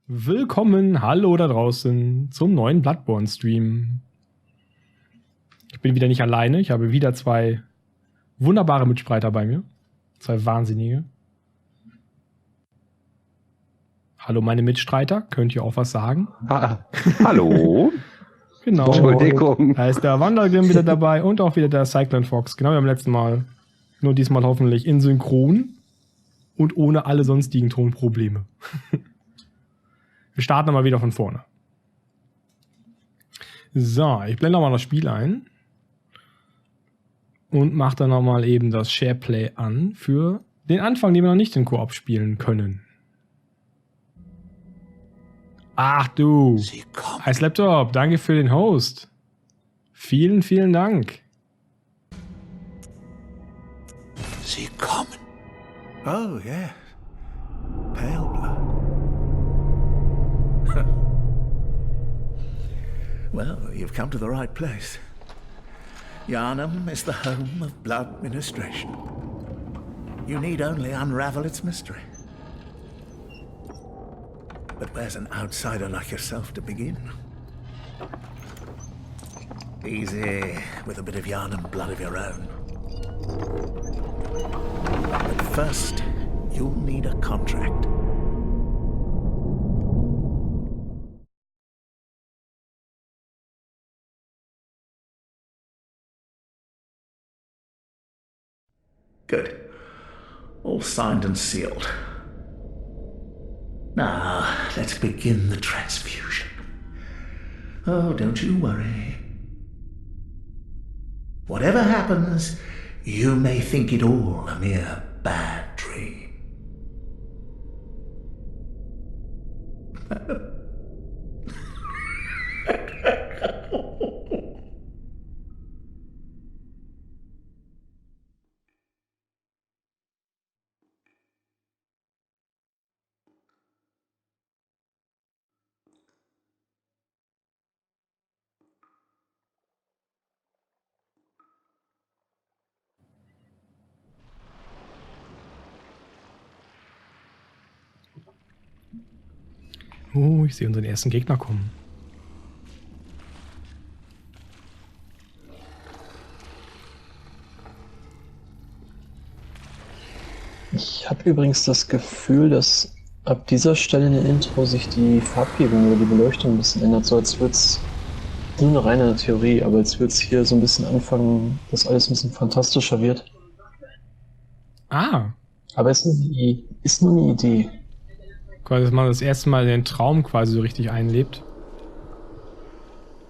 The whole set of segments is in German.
Willkommen, hallo da draußen zum neuen Bloodborne-Stream. Ich bin wieder nicht alleine, ich habe wieder zwei wunderbare Mitstreiter bei mir. Zwei Wahnsinnige. Hallo meine Mitstreiter, könnt ihr auch was sagen? Hallo? Genau. Entschuldigung. Da ist der Wandergrim wieder dabei und auch wieder der Cyclone Fox, genau wie beim letzten Mal. Nur diesmal hoffentlich in Synchron und ohne alle sonstigen Tonprobleme. Wir starten mal wieder von vorne. So, ich blende nochmal das Spiel ein. Und mache dann nochmal eben das SharePlay an für den Anfang, den wir noch nicht in Koop spielen können. Ach du. Heiß Laptop, danke für den Host. Vielen, vielen Dank. Sie kommen. Oh, yes. Pale blood. Well, you've come to the right place. Yharnam is the home of blood ministration. You need only unravel its mystery. But where's an outsider like yourself to begin? Easy, with a bit of Yharnam blood of your own. But first, you'll need a contract. Good. All signed and sealed. Now, let's begin the transfusion. Oh, don't you worry. Whatever happens, you may think it all a mere bad dream. Oh, ich sehe unseren ersten Gegner kommen. Ich habe übrigens das Gefühl, dass ab dieser Stelle in der Intro sich die Farbgebung oder die Beleuchtung ein bisschen ändert, so als würde es nur eine reine Theorie, aber als würde es hier so ein bisschen anfangen, dass alles ein bisschen fantastischer wird. Ah, Aber ist nur eine Idee. quasi, dass man das erste Mal den Traum quasi so richtig einlebt.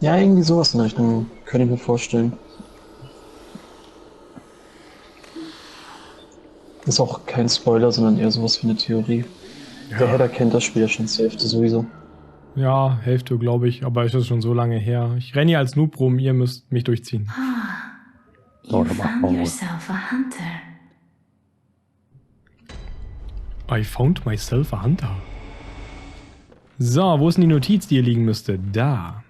Ja, irgendwie sowas in der Richtung könnte ich mir vorstellen. Ist auch kein Spoiler, sondern eher sowas wie eine Theorie. Ja. Der Header kennt das Spiel ja schon zur Hälfte sowieso. Ja, Hälfte glaube ich, aber ist das schon so lange her. Ich renne hier als Noob rum, ihr müsst mich durchziehen. Oh, You found yourself a hunter. I found myself a hunter. So, wo ist denn die Notiz, die hier liegen müsste? Da.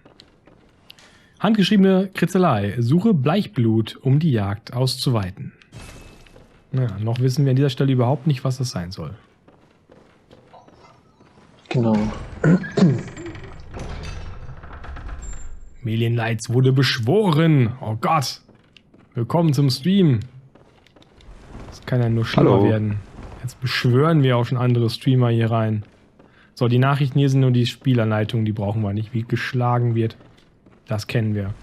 Handgeschriebene Kritzelei. Suche Bleichblut, um die Jagd auszuweiten. Naja, noch wissen wir an dieser Stelle überhaupt nicht, was das sein soll. Genau. Melian Lights wurde beschworen. Oh Gott. Willkommen zum Stream. Das kann ja nur schlimmer Hallo. werden. Jetzt beschwören wir auch schon andere Streamer hier rein. So, die Nachrichten hier sind nur die Spielanleitungen, die brauchen wir nicht. Wie geschlagen wird, das kennen wir.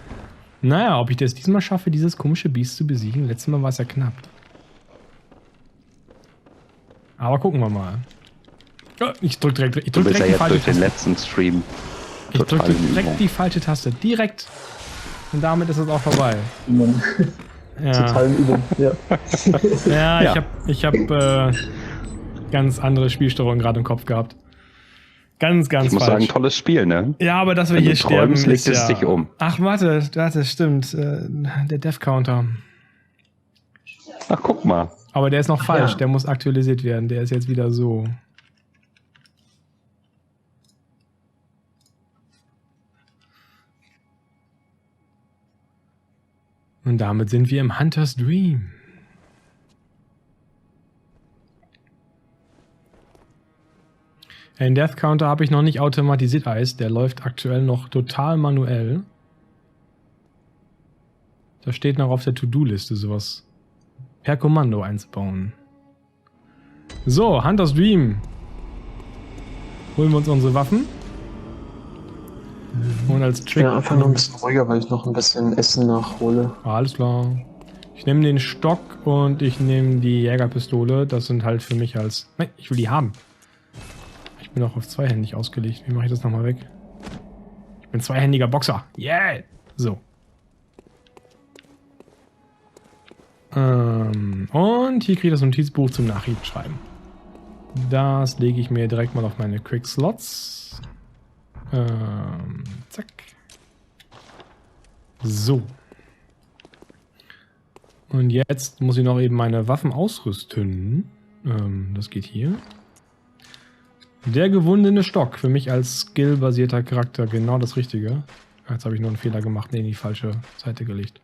Naja, ob ich das diesmal schaffe, dieses komische Biest zu besiegen. Letztes Mal war es ja knapp. Aber gucken wir mal. Oh, ich drück direkt Du die bist ja jetzt falsche durch den Taste. letzten Stream Ich total drücke in direkt Übung. die falsche Taste. Direkt. Und damit ist es auch vorbei. Ja, Total in Übung, ja. ja, Ja. ich hab ganz andere Spielsteuerung gerade im Kopf gehabt. Ganz Ich muss falsch. sagen, tolles Spiel, ne? Ja, aber dass wir Wenn hier du träumst, sterben, legt ist es ja... dich um. Ach, warte, stimmt. Der Death Counter. Ach, guck mal. Aber der ist noch falsch. Ja. Der muss aktualisiert werden. Der ist jetzt wieder so. Und damit sind wir im Hunter's Dream. Den Death Counter habe ich noch nicht automatisiert, der läuft aktuell noch total manuell. Da steht noch auf der To-Do-Liste sowas per Kommando einzubauen. So, Hunter's Dream. Holen wir uns unsere Waffen. Und als Trick... Ja, einfach nur ein bisschen ruhiger, weil ich noch ein bisschen Essen nachhole. Alles klar. Ich nehme den Stock und ich nehme die Jägerpistole. Das sind halt für mich als... Nein, ich will die haben. Ich bin auch auf zweihändig ausgelegt. Wie mache ich das nochmal weg? Ich bin zweihändiger Boxer. Yeah! So. Und hier kriege ich das Notizbuch zum Nachrichtenschreiben. Das lege ich mir direkt mal auf meine Quick Slots. Zack. So. Und jetzt muss ich noch eben meine Waffen ausrüsten. Das geht hier. Der gewundene Stock. Für mich als skillbasierter Charakter genau das Richtige. Jetzt habe ich nur einen Fehler gemacht, in die falsche Seite gelegt.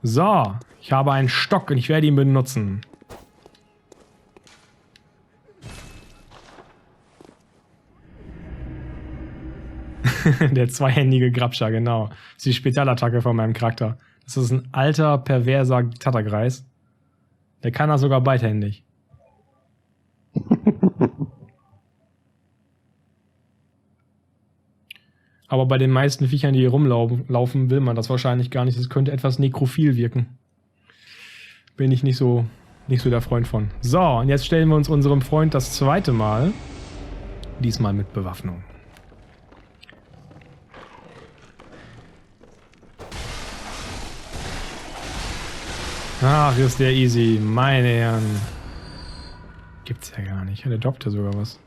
So, ich habe einen Stock und ich werde ihn benutzen. Der zweihändige Grabscher, genau. Das ist die Spezialattacke von meinem Charakter. Das ist ein alter, perverser Tatterkreis. Der kann das sogar beidhändig. Aber bei den meisten Viechern, die hier rumlaufen, will man das wahrscheinlich gar nicht. Das könnte etwas nekrophil wirken. Bin ich nicht so der Freund von. So, und jetzt stellen wir uns unserem Freund das zweite Mal. Diesmal mit Bewaffnung. Ach, ist der easy. Meine Herren. Gibt's ja gar nicht. Ja, der droppt ja sogar was.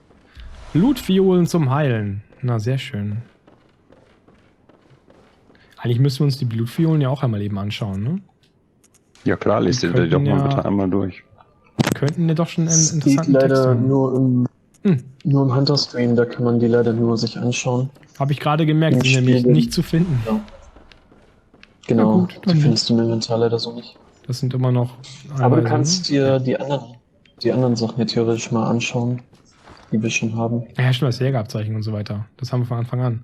Blutviolen zum Heilen. Na, sehr schön. Eigentlich müssen wir uns die Blutviolen ja auch einmal eben anschauen, ne? Ja klar, lest ihr die doch mal bitte einmal durch. Könnten ja doch schon einen Das geht interessanten Text leider haben. nur im Hunter-Stream, da kann man die leider nur sich anschauen. Habe ich gerade gemerkt, Im sind nämlich Spiel. nicht zu finden. Ja. Genau, Ja, gut, dann die findest du im Inventar leider so nicht. Das sind immer noch... Aber du Einweise, kannst dir die anderen Sachen ja theoretisch mal anschauen, die wir schon haben. Ja, stimmt, das Jägerabzeichen und so weiter. Das haben wir von Anfang an.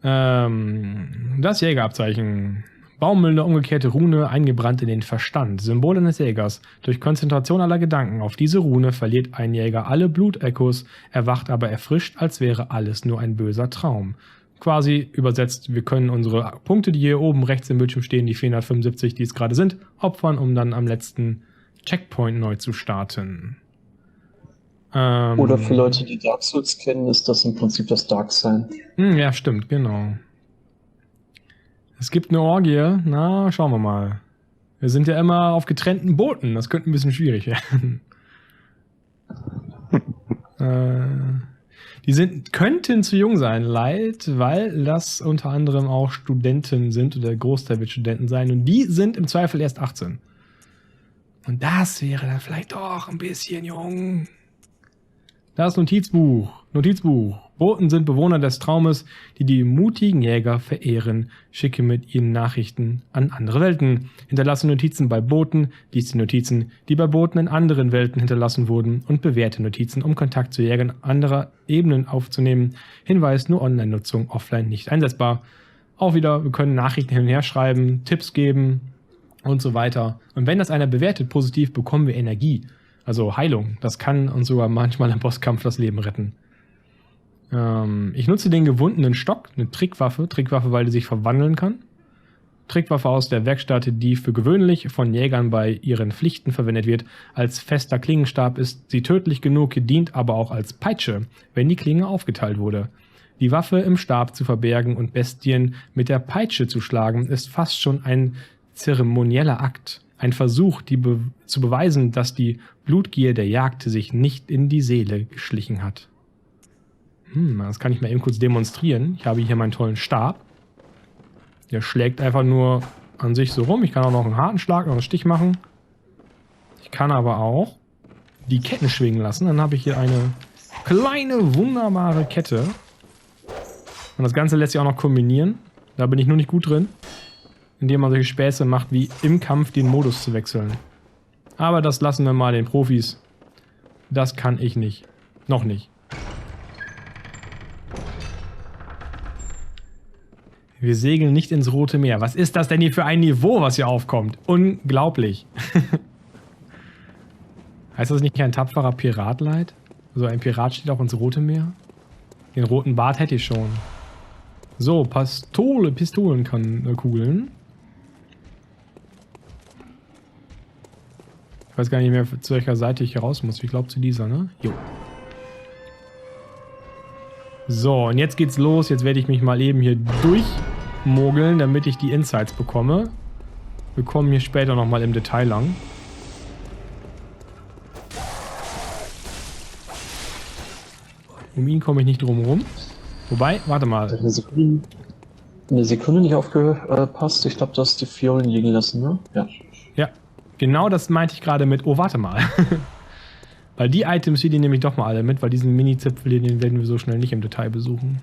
Das Jägerabzeichen. Baumüllende umgekehrte Rune, eingebrannt in den Verstand. Symbol eines Jägers. Durch Konzentration aller Gedanken auf diese Rune verliert ein Jäger alle Blutechos, erwacht aber erfrischt, als wäre alles nur ein böser Traum. Quasi übersetzt, wir können unsere Punkte, die hier oben rechts im Bildschirm stehen, die 475, die es gerade sind, opfern, um dann am letzten Checkpoint neu zu starten. Oder für Leute, die Dark Souls kennen, ist das im Prinzip das Darksein. Ja, stimmt, genau. Es gibt eine Orgie. Na, schauen wir mal. Wir sind ja immer auf getrennten Booten. Das könnte ein bisschen schwierig werden. Die könnten zu jung sein, weil das unter anderem auch Studenten sind oder der Großteil wird Studenten sein. Und die sind im Zweifel erst 18. Und das wäre dann vielleicht doch ein bisschen jung. Das Notizbuch. Notizbuch. Boten sind Bewohner des Traumes, die die mutigen Jäger verehren. Schicke mit ihnen Nachrichten an andere Welten. Hinterlasse Notizen bei Boten, lies die Notizen, die bei Boten in anderen Welten hinterlassen wurden und bewerte Notizen, um Kontakt zu Jägern anderer Ebenen aufzunehmen. Hinweis, nur Online-Nutzung, offline nicht einsetzbar. Auch wieder, wir können Nachrichten hin und her schreiben, Tipps geben und so weiter. Und wenn das einer bewertet positiv, bekommen wir Energie. Also Heilung. Das kann uns sogar manchmal im Bosskampf das Leben retten. Ich nutze den gewundenen Stock, eine Trickwaffe. Trickwaffe, weil die sich verwandeln kann. Trickwaffe aus der Werkstatt, die für gewöhnlich von Jägern bei ihren Pflichten verwendet wird. Als fester Klingenstab ist sie tödlich genug, dient aber auch als Peitsche, wenn die Klinge aufgeteilt wurde. Die Waffe im Stab zu verbergen und Bestien mit der Peitsche zu schlagen, ist fast schon ein zeremonieller Akt. Ein Versuch, zu beweisen, dass die Blutgier der Jagd sich nicht in die Seele geschlichen hat. Das kann ich mal eben kurz demonstrieren. Ich habe hier meinen tollen Stab. Der schlägt einfach nur an sich so rum. Ich kann auch noch einen harten Schlag, noch einen Stich machen. Ich kann aber auch die Ketten schwingen lassen. Dann habe ich hier eine kleine, wunderbare Kette. Und das Ganze lässt sich auch noch kombinieren. Da bin ich nur nicht gut drin. Indem man solche Späße macht, wie im Kampf den Modus zu wechseln. Aber das lassen wir mal den Profis. Das kann ich nicht. Noch nicht. Wir segeln nicht ins Rote Meer. Was ist das denn hier für ein Niveau, was hier aufkommt? Unglaublich. Heißt das nicht ein tapferer Pirat, Leid? Also ein Pirat steht auch ins Rote Meer? Den roten Bart hätte ich schon. So, Pistolenkugeln. Ich weiß gar nicht mehr, zu welcher Seite ich hier raus muss. Ich glaube zu dieser, ne? Jo. So, und jetzt geht's los. Jetzt werde ich mich mal eben hier durchmogeln, damit ich die Insights bekomme. Wir kommen hier später nochmal im Detail lang. Um ihn komme ich nicht drum rum. Wobei, warte mal. Eine Sekunde nicht aufgepasst. Ich glaube, du hast die Fiolen liegen lassen, ne? Ja. Ja, genau das meinte ich gerade mit, oh, warte mal. Weil die Items hier, die nehme ich doch mal alle mit, weil diesen Mini-Zipfel, den werden wir so schnell nicht im Detail besuchen.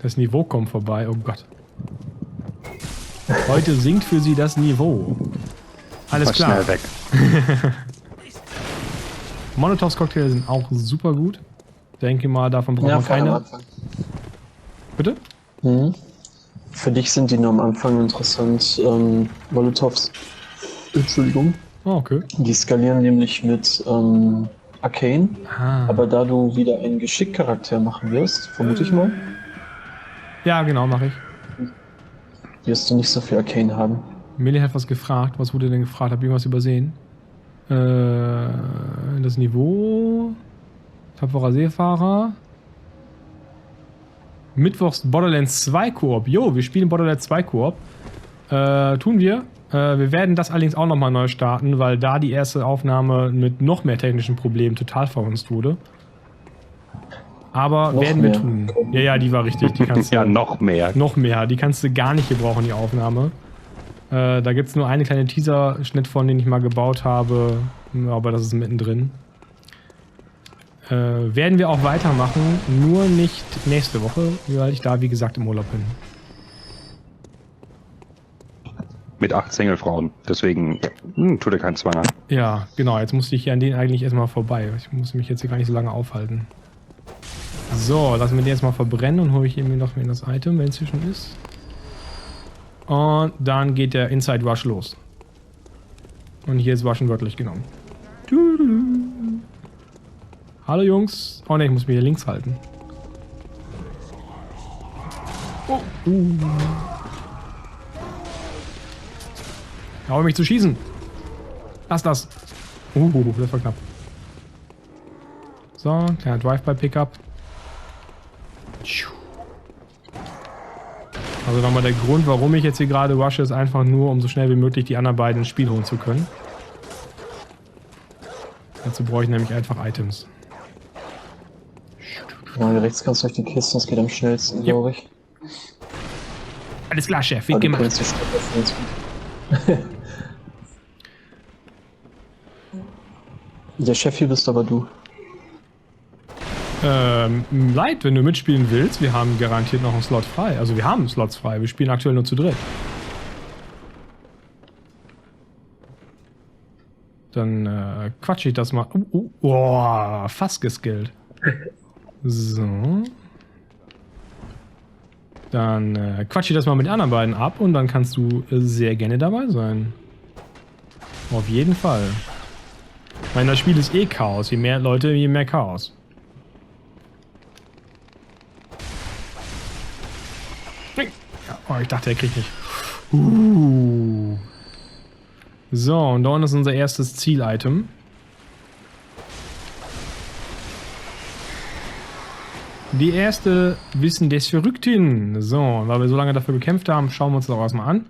Das Niveau kommt vorbei, oh Gott. Heute sinkt für sie das Niveau. Alles klar. Schnell weg. Molotovs Cocktail sind auch super gut. Denke mal, davon braucht man keine. Bitte? Für dich sind die nur am Anfang interessant. Molotovs. Entschuldigung. Oh, okay. Die skalieren nämlich mit Arcane. Aber da du wieder einen Geschickcharakter machen wirst, vermute ich mal. Ja, genau, mache ich. Wirst du nicht so viel Arcane haben. Millie hat was gefragt. Was wurde denn gefragt? Hab ich irgendwas übersehen? Das Niveau. Tapferer Seefahrer. Mittwochs Borderlands 2 Koop. Jo, wir spielen Borderlands 2 Koop. Tun wir. Wir werden das allerdings auch nochmal neu starten, weil da die erste Aufnahme mit noch mehr technischen Problemen total verhunzt wurde. Aber noch werden wir tun. Ja, die war richtig. Die kannst du, ja, noch mehr. Noch mehr. Die kannst du gar nicht gebrauchen, die Aufnahme. Da gibt es nur eine kleine Teaser-Schnitt von, den ich mal gebaut habe. Aber das ist mittendrin. Werden wir auch weitermachen, nur nicht nächste Woche, weil ich da, wie gesagt, im Urlaub bin. Mit 8 Singlefrauen, deswegen tut er keinen Zwang an. Ja, genau, jetzt musste ich hier an denen eigentlich erstmal vorbei. Ich muss mich jetzt hier gar nicht so lange aufhalten. So, lassen wir den jetzt mal verbrennen und hole ich eben noch das Item, wenn es hier schon ist. Und dann geht der Inside Rush los. Und hier ist Waschen wörtlich genommen. Hallo Jungs. Oh ne, ich muss mich hier links halten. Oh. Hau mich zu schießen. Lass das. Das war knapp. So, kleiner Drive-by-Pickup. Also nochmal der Grund, warum ich jetzt hier gerade rushe, ist einfach nur, um so schnell wie möglich die anderen beiden ins Spiel holen zu können. Dazu brauche ich nämlich einfach Items. Ja, rechts kannst du durch die Kiste, das geht am schnellsten, glaube ich. Alles klar, Chef, wie gemacht. Der Chef hier bist aber du. Leid, wenn du mitspielen willst, wir haben garantiert noch einen Slot frei. Also wir haben Slots frei, wir spielen aktuell nur zu dritt. Dann quatsche ich das mal. Oh, fast geskillt. So. Dann quatsche ich das mal mit den anderen beiden ab und dann kannst du sehr gerne dabei sein. Auf jeden Fall. Ich meine, das Spiel ist eh Chaos. Je mehr Leute, je mehr Chaos. Ja, oh, ich dachte, er kriegt nicht. So, und da unten ist unser erstes Ziel-Item. Die erste Wissen des Verrückten. So, weil wir so lange dafür gekämpft haben, schauen wir uns das auch erstmal an.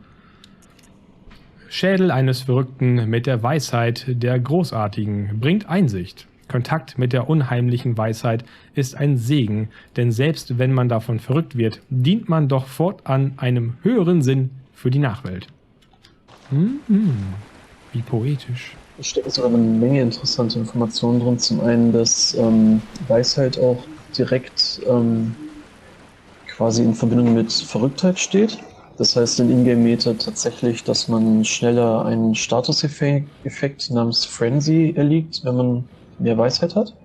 Schädel eines Verrückten mit der Weisheit der Großartigen bringt Einsicht. Kontakt mit der unheimlichen Weisheit ist ein Segen, denn selbst wenn man davon verrückt wird, dient man doch fortan einem höheren Sinn für die Nachwelt. Wie poetisch. Da steckt sogar eine Menge interessante Informationen drin. Zum einen, dass Weisheit auch direkt quasi in Verbindung mit Verrücktheit steht. Das heißt in Ingame-Meta tatsächlich, dass man schneller einen Status-Effekt namens Frenzy erliegt, wenn man mehr Weisheit hat.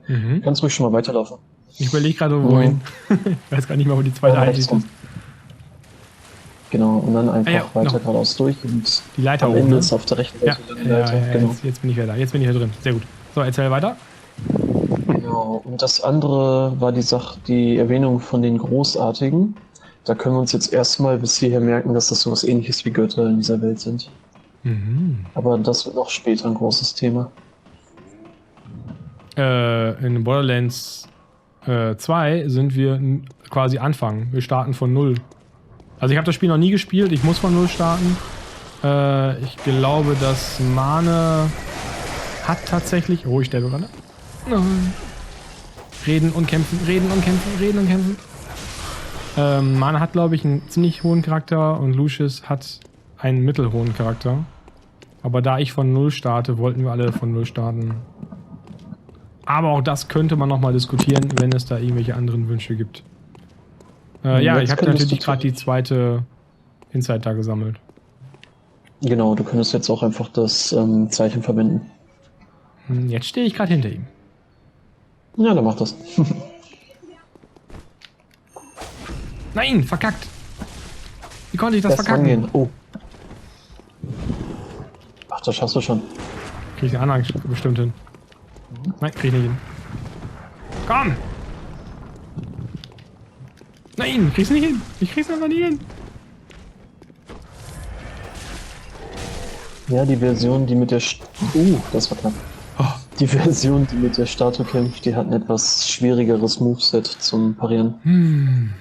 Kannst ruhig schon mal weiterlaufen. Ich überlege gerade, wohin. Ich weiß gar nicht mehr, wo die zweite Einsicht ist. Genau, und dann einfach weiter noch. geradeaus durch. Und Die Leiter am oben, Ende ne? ist auf der rechten Seite dann die Ja, Leiter. Genau. jetzt bin ich wieder da. Jetzt bin ich wieder drin. Sehr gut. So, erzähl weiter. Genau. Und das andere war die Erwähnung von den Großartigen. Da können wir uns jetzt erstmal bis hierher merken, dass das sowas ähnliches wie Götter in dieser Welt sind. Aber das wird noch später ein großes Thema. In Borderlands 2 sind wir quasi Anfang. Wir starten von 0. Also ich habe das Spiel noch nie gespielt, ich muss von 0 starten. Ich glaube, dass Mane hat tatsächlich... Oh, ich sterbe gerade. Nein. Reden und kämpfen, reden und kämpfen, reden und kämpfen. Mane hat, glaube ich, einen ziemlich hohen Charakter und Lucius hat einen mittelhohen Charakter. Aber da ich von 0 starte, wollten wir alle von 0 starten. Aber auch das könnte man nochmal diskutieren, wenn es da irgendwelche anderen Wünsche gibt. Ja, ich habe natürlich gerade die zweite Insight da gesammelt. Genau, du könntest jetzt auch einfach das Zeichen verwenden. Jetzt stehe ich gerade hinter ihm. Ja, dann mach das. Nein, verkackt. Wie konnte ich das Erst verkacken? rangehen. Oh. Ach, das schaffst du schon. Krieg ich den Anhang bestimmt hin. Nein, krieg ich nicht hin. Komm! Nein, krieg's nicht hin. Ich krieg's einfach nicht hin. Ja, die Version, die mit der... das war knapp. Die Version, die mit der Statue kämpft, die hat ein etwas schwierigeres Moveset zum Parieren.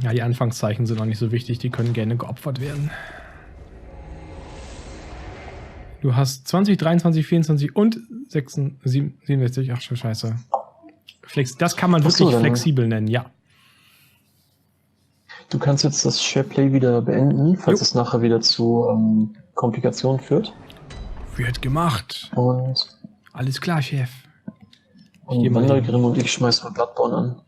Ja, die Anfangszeichen sind auch nicht so wichtig. Die können gerne geopfert werden. Du hast 20, 23, 24 und 67. Ach, scheiße. Das kann man wirklich flexibel nennen, ja. Du kannst jetzt das SharePlay wieder beenden, falls es nachher wieder zu Komplikationen führt. Wird gemacht. Und alles klar, Chef. Wandergrim und ich schmeißen mal Bloodborne an.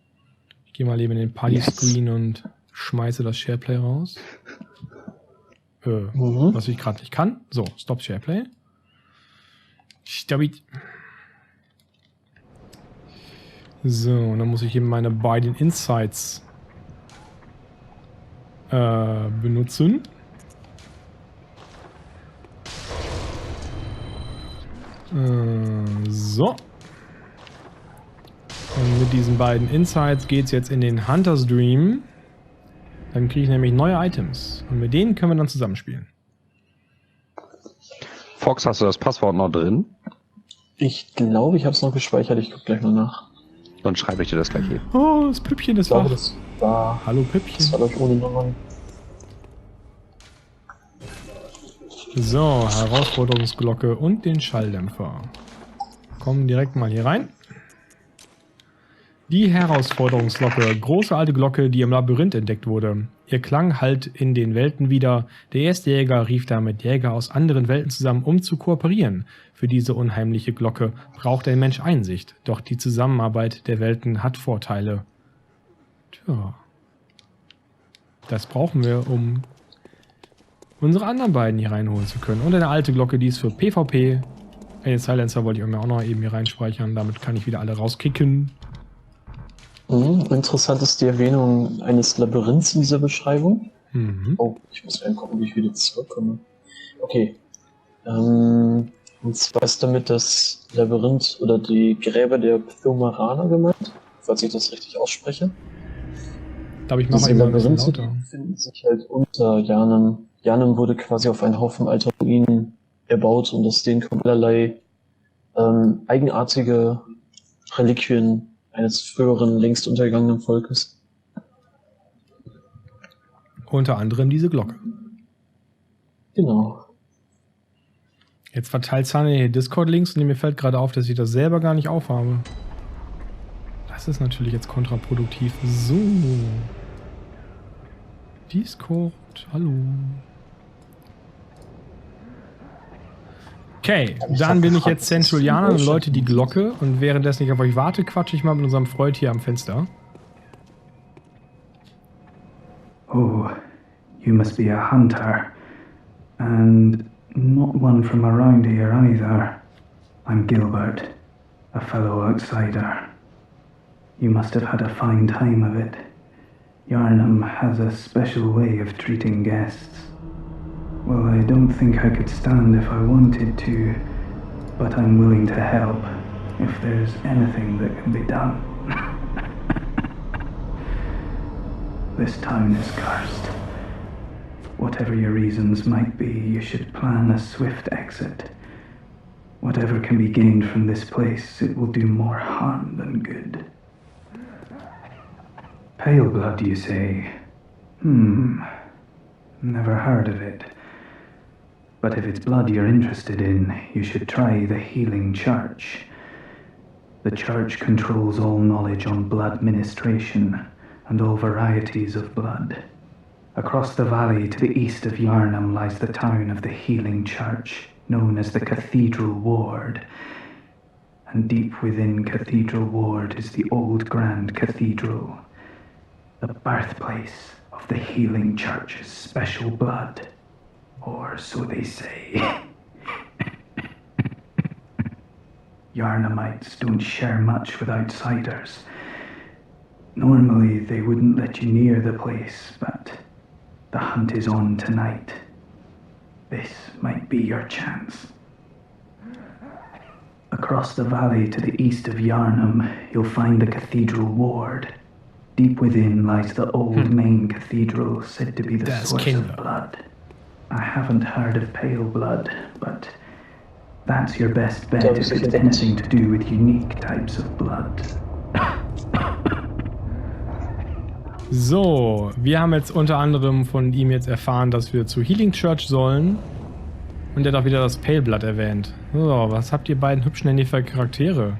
Ich gehe mal eben in den Party-Screen und schmeiße das SharePlay raus. Was ich gerade nicht kann. So, Stop SharePlay. So, und dann muss ich eben meine beiden Insights benutzen. So. Und mit diesen beiden Insights geht es jetzt in den Hunter's Dream. Dann kriege ich nämlich neue Items. Und mit denen können wir dann zusammenspielen. Fox, hast du das Passwort noch drin? Ich glaube, ich habe es noch gespeichert. Ich gucke gleich mal nach. Dann schreibe ich dir das gleich hier. Oh, das Püppchen ist wach. Das war... Hallo Püppchen. Das war, glaube ich, ohne Nummern. So, Herausforderungsglocke und den Schalldämpfer. Kommen direkt mal hier rein. Die Herausforderungsglocke, große alte Glocke, die im Labyrinth entdeckt wurde. Ihr Klang hallt in den Welten wieder. Der erste Jäger rief damit Jäger aus anderen Welten zusammen, um zu kooperieren. Für diese unheimliche Glocke braucht ein Mensch Einsicht. Doch die Zusammenarbeit der Welten hat Vorteile. Tja. Das brauchen wir, um unsere anderen beiden hier reinholen zu können. Und eine alte Glocke, die ist für PvP. Den Silencer wollte ich mir auch noch eben hier reinspeichern. Damit kann ich wieder alle rauskicken. Interessant ist die Erwähnung eines Labyrinths in dieser Beschreibung. Oh, ich muss mal gucken, wie ich wieder zurückkomme. Okay. Und zwar ist damit das Labyrinth oder die Gräber der Pthomeraner gemeint, falls ich das richtig ausspreche. Ich glaube, ich mache mal ein bisschen lauter. Befinden sich halt unter Yharnam. Yharnam wurde quasi auf einen Haufen alter Ruinen erbaut und aus denen kommen allerlei eigenartige Reliquien eines früheren, längst untergegangenen Volkes. Unter anderem diese Glocke. Genau. Jetzt verteilt Sunny hier Discord-Links und mir fällt gerade auf, dass ich das selber gar nicht aufhabe. Das ist natürlich jetzt kontraproduktiv. So. Discord, hallo. Okay, dann bin ich jetzt Centralianer und läute die Glocke und währenddessen ich auf euch warte, quatsche ich mal mit unserem Freund hier am Fenster. Oh, you must be a hunter. And not one from around here either. I'm Gilbert. a fellow outsider. You must have had a fine time of it. Yarnum has a special way of treating guests. Well, I don't think I could stand if I wanted to, but I'm willing to help if there's anything that can be done. This town is cursed. Whatever your reasons might be, you should plan a swift exit. Whatever can be gained from this place, it will do more harm than good. Pale blood, you say? Never heard of it. But if it's blood you're interested in, you should try the Healing Church. The church controls all knowledge on blood ministration and all varieties of blood. Across the valley to the east of Yarnum lies the town of the Healing Church, known as the Cathedral Ward. And deep within Cathedral Ward is the old Grand Cathedral, the birthplace of the Healing Church's special blood. Or so they say. Yarnumites don't share much with outsiders. Normally they wouldn't let you near the place, but the hunt is on tonight. This might be your chance. Across the valley to the east of Yarnum, you'll find the Cathedral Ward. Deep within lies the old main cathedral, said to be the source of blood. I haven't heard of pale blood, but that's your best bet if it's anything to do with unique types of blood. So, wir haben jetzt unter anderem von ihm jetzt erfahren, dass wir zur Healing Church sollen. Und er hat auch wieder das Pale Blood erwähnt. So, was habt ihr beiden hübschen Handy für Charaktere?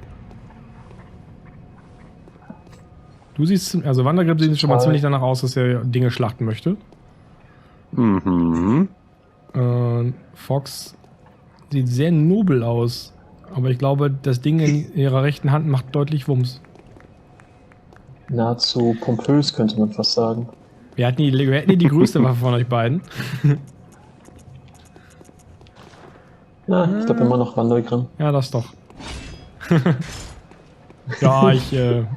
Du siehst, also Wandergrip sieht schon mal ziemlich danach aus, dass er Dinge schlachten möchte. Fox sieht sehr nobel aus. Aber ich glaube, das Ding in ihrer rechten Hand macht deutlich Wumms. Nahezu pompös, könnte man fast sagen. Wir hätten die größte Waffe von euch beiden. Na, ich glaube immer noch Wandergrim. Ja, das doch. Ja, ich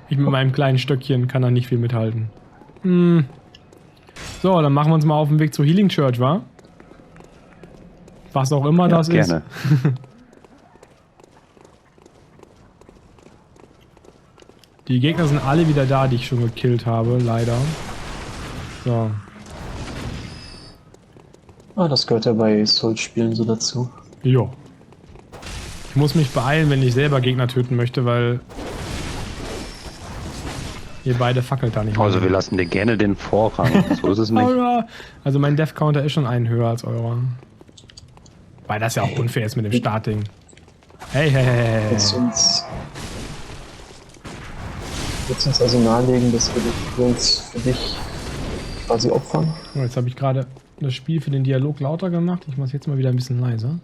mit meinem kleinen Stöckchen kann da nicht viel mithalten. So, dann machen wir uns mal auf den Weg zur Healing Church, wa? Was auch immer das gerne. ist. Die Gegner sind alle wieder da, die ich schon gekillt habe, leider. So. Ah, das gehört ja bei Souls-Spielen so dazu. Jo. Ich muss mich beeilen, wenn ich selber Gegner töten möchte, weil ihr beide fackelt da nicht. Also wir lassen dir gerne den Vorrang. So ist es nicht. Also mein Death Counter ist schon einen höher als eurer. Weil das ja auch unfair ist mit dem Startding. Hey. Willst du uns also nahelegen, dass wir uns für dich quasi opfern? Oh, jetzt habe ich gerade das Spiel für den Dialog lauter gemacht. Ich mache jetzt mal wieder ein bisschen leiser.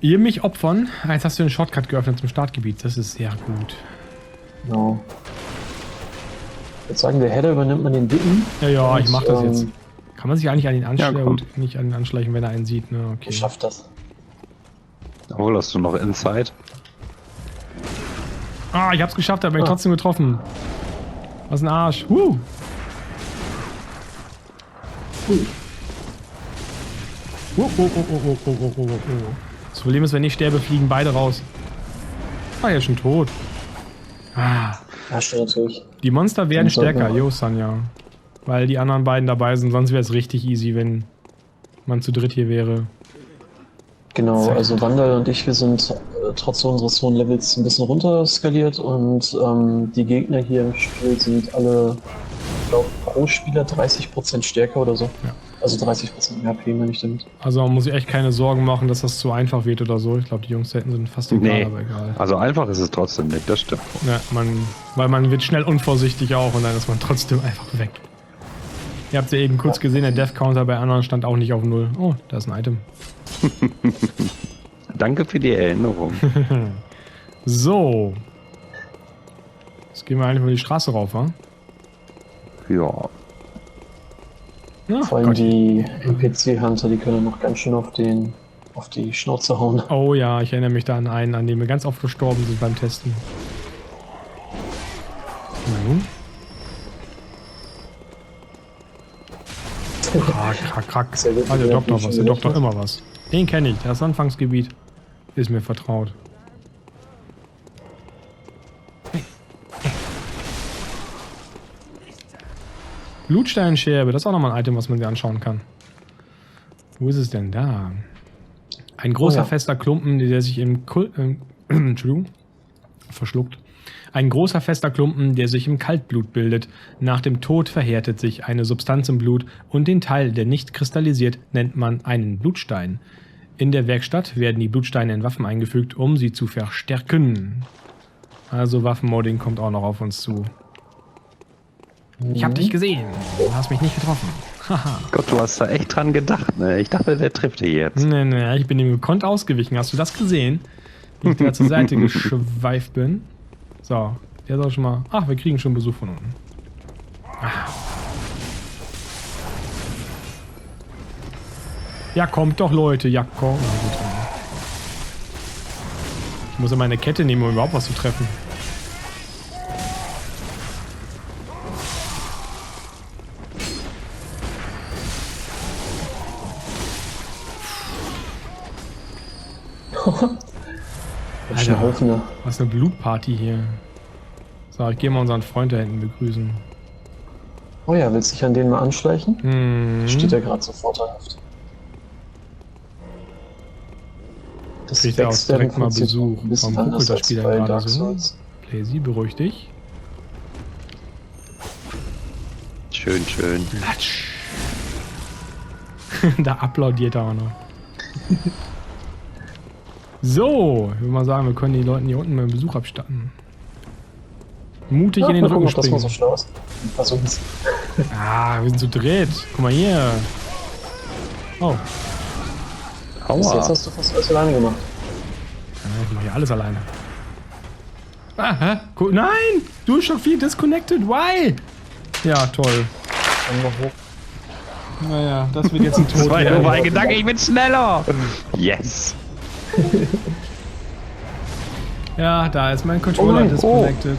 Ihr mich opfern? Jetzt hast du den Shortcut geöffnet zum Startgebiet. Das ist sehr gut. Genau. Ich würde sagen, der Header übernimmt man den Dicken. Ja, ich mach das jetzt. Kann man sich eigentlich an ihn anschleichen? Ja, Ja, nicht an ihn anschleichen, wenn er einen sieht, ne? Okay. Ich schaff das. Oh, hast du noch Inside? Ah, ich hab's geschafft, aber ich trotzdem getroffen. Was ein Arsch. Das Problem ist, wenn ich sterbe, fliegen beide raus. Ah, er ist schon tot. Ah. Ja, stimmt natürlich. Die Monster werden stärker, Sanja. Weil die anderen beiden dabei sind, sonst wäre es richtig easy, wenn man zu dritt hier wäre. Genau, also Wandel und ich, wir sind trotz unseres hohen Levels ein bisschen runter skaliert und die Gegner hier im Spiel sind alle, ich glaube, pro Spieler 30% stärker oder so. Ja. Also 30% mehr HP, meine ich damit. Also man muss sich echt keine Sorgen machen, dass das zu einfach wird oder so. Ich glaube, die Jungs da hinten sind fast egal, aber egal. Also einfach ist es trotzdem nicht, das stimmt. Ja, weil man wird schnell unvorsichtig auch und dann ist man trotzdem einfach weg. Ihr habt ja eben kurz gesehen, der Death Counter bei anderen stand auch nicht auf 0. Oh, da ist ein Item. Danke für die Erinnerung. So. Jetzt gehen wir eigentlich mal die Straße rauf, wa? Ja. Vor allem die NPC-Hunter, die können noch ganz schön auf den auf die Schnauze hauen. Oh ja, ich erinnere mich da an einen, an dem wir ganz oft gestorben sind beim Testen. Na nun. Krack. Sehr gut. Ah, der Doktor was, der Schon Doktor gedacht. immer was. Den kenne ich, das Anfangsgebiet ist mir vertraut. Blutsteinscherbe, das ist auch nochmal ein Item, was man sich anschauen kann. Wo ist es denn da? Ein großer, Oh ja. fester Klumpen, der sich im Entschuldigung, verschluckt. Ein großer, fester Klumpen, der sich im Kaltblut bildet. Nach dem Tod verhärtet sich eine Substanz im Blut und den Teil, der nicht kristallisiert, nennt man einen Blutstein. In der Werkstatt werden die Blutsteine in Waffen eingefügt, um sie zu verstärken. Also Waffenmodding kommt auch noch auf uns zu. Ich hab dich gesehen. Du hast mich nicht getroffen. Haha. Gott, du hast da echt dran gedacht, ne? Ich dachte, der trifft dich jetzt. Nee, ich bin ihm gekonnt ausgewichen. Hast du das gesehen? Wie ich da zur Seite geschweift bin. So, der soll schon mal... Ach, wir kriegen schon Besuch von unten. Ja, kommt doch, Leute. Ja, komm. Na gut. Ich muss ja meine Kette nehmen, um überhaupt was zu treffen. Schon ein Haufen da. Was eine Blutparty hier. So, ich gehe mal unseren Freund da hinten begrüßen. Oh ja, willst du dich an den mal anschleichen? Hm. Steht ja gerade so vorteilhaft. Das Kriegt er auch Wechseln direkt mal funktioniert Besuch. ein bisschen Warum anders guckt das als Spiel bei dann gerade Dark so? Souls. Lazy, beruhig dich. Schön, schön. Platsch. Da applaudiert er auch noch. So, ich würde mal sagen, wir können die Leuten hier unten mal einen Besuch abstatten. Mutig in den mal gucken, Rücken ob das mal so springen. schlau ist. Versuchen's. Ah, wir sind zu dritt. Guck mal hier. Oh, Bis jetzt Aua. hast du fast alles alleine gemacht. ja, ich mache hier alles alleine. Ah, hä? Nein! DualShock 4 disconnected. Why? Ja, toll. Dann noch hoch. Naja, das wird jetzt ein Tod. Das war ja werden. nur ein Gedanke, ich bin schneller. Yes. Ja, da ist mein Controller disconnected.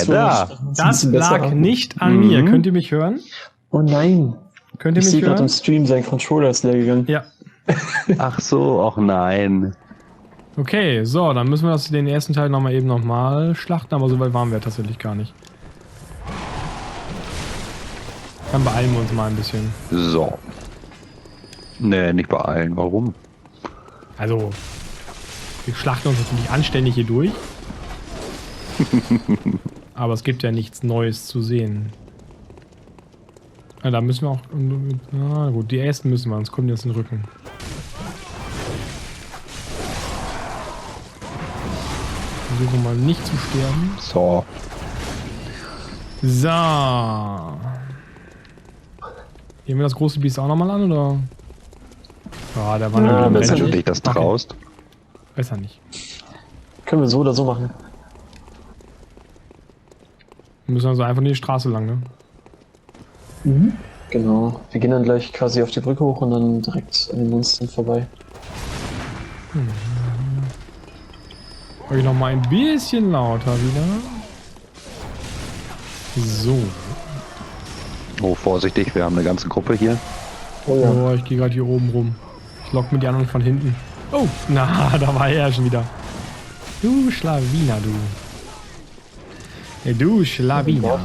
Da. Das Besser lag an. nicht an mir. Könnt ihr mich hören? Oh nein. Könnt ihr Ich sehe mich gerade im hören? Stream, sein Controller ist leer gegangen. Ja. Ach so, ach nein. Okay, so, dann müssen wir den ersten Teil nochmal schlachten, aber so weit waren wir tatsächlich gar nicht. Dann beeilen wir uns mal ein bisschen. So. Nee, nicht beeilen. Warum? Also, wir schlachten uns natürlich anständig hier durch. Aber es gibt ja nichts Neues zu sehen. Ja, da müssen wir auch... Na gut, die ersten müssen wir, sonst kommen die jetzt in den Rücken. Versuchen mal nicht zu sterben. So. So. Gehen wir das große Biest auch nochmal an, oder? Ja, der war Ja, nur besser Wenn du nicht. dich das Okay. traust. Besser nicht. Können wir so oder so machen. Wir müssen also einfach nur die Straße lang, ne? Genau. Wir gehen dann gleich quasi auf die Brücke hoch und dann direkt an den Monstern vorbei. Mach ich noch mal ein bisschen lauter wieder. So. Oh, vorsichtig, wir haben eine ganze Gruppe hier. Oh ja. Oh, ich gehe gerade hier oben rum. Ich lock mit die anderen von hinten. Oh, na, da war er schon wieder. Du Schlawiner, du. Du Schlawiner.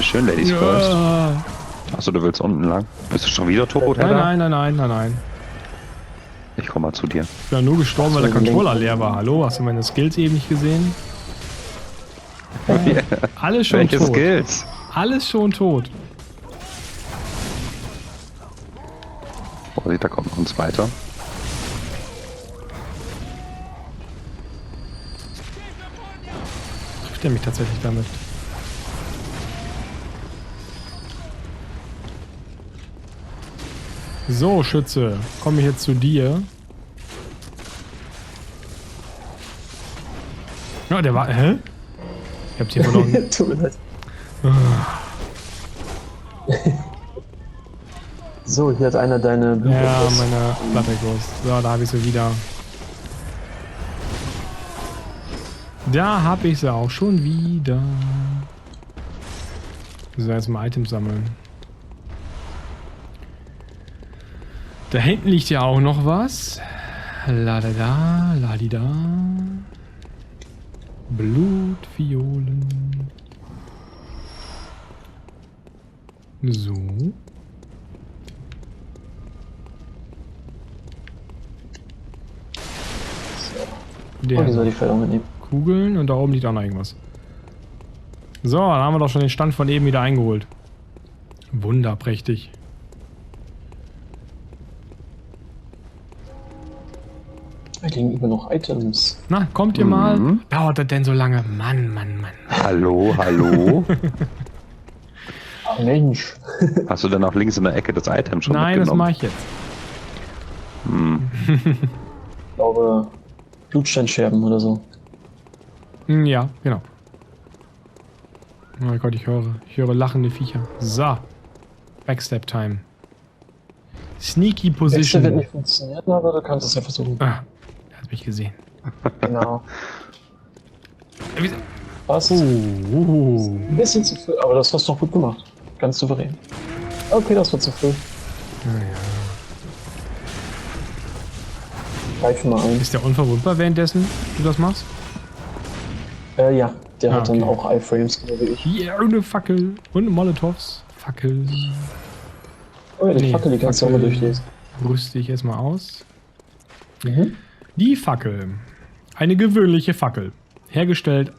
Schön, Ladies first. Ja. Achso, du willst unten lang. Bist du schon wieder tot, Nein, Hedda? nein. Ich komm mal zu dir. Ich bin ja nur gestorben, weil der Controller leer war. Hallo, hast du meine Skills eben nicht gesehen? Alles schon Welche tot. Skills? Alles schon tot. Vorsicht, da kommt noch ein zweiter. Trifft er mich tatsächlich damit? So, Schütze, komme ich jetzt zu dir. Ja, der war. Hä? Ich hab's hier verloren. Tut mir leid. So, hier hat einer deine Blue Ja, Echoes. meine Blattecos. So, da habe ich sie wieder. Da habe ich sie auch schon wieder. So, jetzt mal Items sammeln. Da hinten liegt ja auch noch was. La da da, la di da. Blutviolen. So. Der Oh, die soll die Felder mitnehmen. Kugeln und da oben liegt auch noch irgendwas. So, dann haben wir doch schon den Stand von eben wieder eingeholt. Wunderprächtig. Da liegen über noch Items. Na, kommt ihr mal? Dauert das denn so lange? Mann, Mann, Mann. Hallo, hallo. Ach Mensch. Hast du denn auch links in der Ecke das Item schon Nein, das mitgenommen? mache ich jetzt. Ich glaube, Blutsteinscherben oder so. Ja, genau. Oh Gott, ich höre lachende Viecher. So. Backstep Time. Sneaky Wechsel wird Position. nicht funktionieren, aber du kannst es ja versuchen. Ah, der hat mich gesehen. Genau. Wieso? Was? Oh. Ein bisschen zu viel, aber das hast du doch gut gemacht. Ganz souverän. Okay, das war zu viel. Greif mal ein. Ist der unverwundbar währenddessen du das machst? Ja, der hat dann okay. auch Iframes, genau wie ich. Hier, eine Fackel und Molotovs. Fackel. Oh ja, die Nee, Fackel, die kannst du auch mal Fackel. durchlesen. Rüste ich erstmal aus. Mhm. Die Fackel. Eine gewöhnliche Fackel. Hergestellt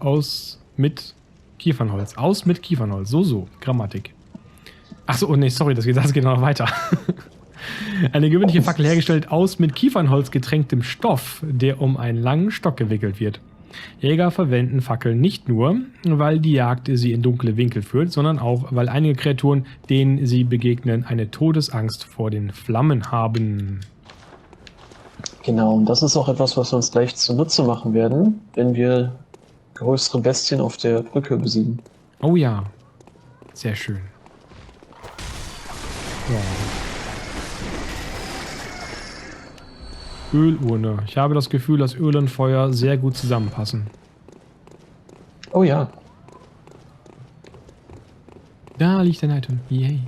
mit Kiefernholz. Mit Kiefernholz. So. Grammatik. Achso, oh nee, sorry, das geht noch weiter. Eine gewöhnliche Fackel hergestellt mit Kiefernholz getränktem Stoff, der um einen langen Stock gewickelt wird. Jäger verwenden Fackeln nicht nur, weil die Jagd sie in dunkle Winkel führt, sondern auch, weil einige Kreaturen, denen sie begegnen, eine Todesangst vor den Flammen haben. Genau, und das ist auch etwas, was wir uns gleich zunutze machen werden, wenn wir größere Bestien auf der Brücke besiegen. Oh ja, sehr schön. Ja. Ölurne. Ich habe das Gefühl, dass Öl und Feuer sehr gut zusammenpassen. Oh ja, Da liegt ein Item. Yay.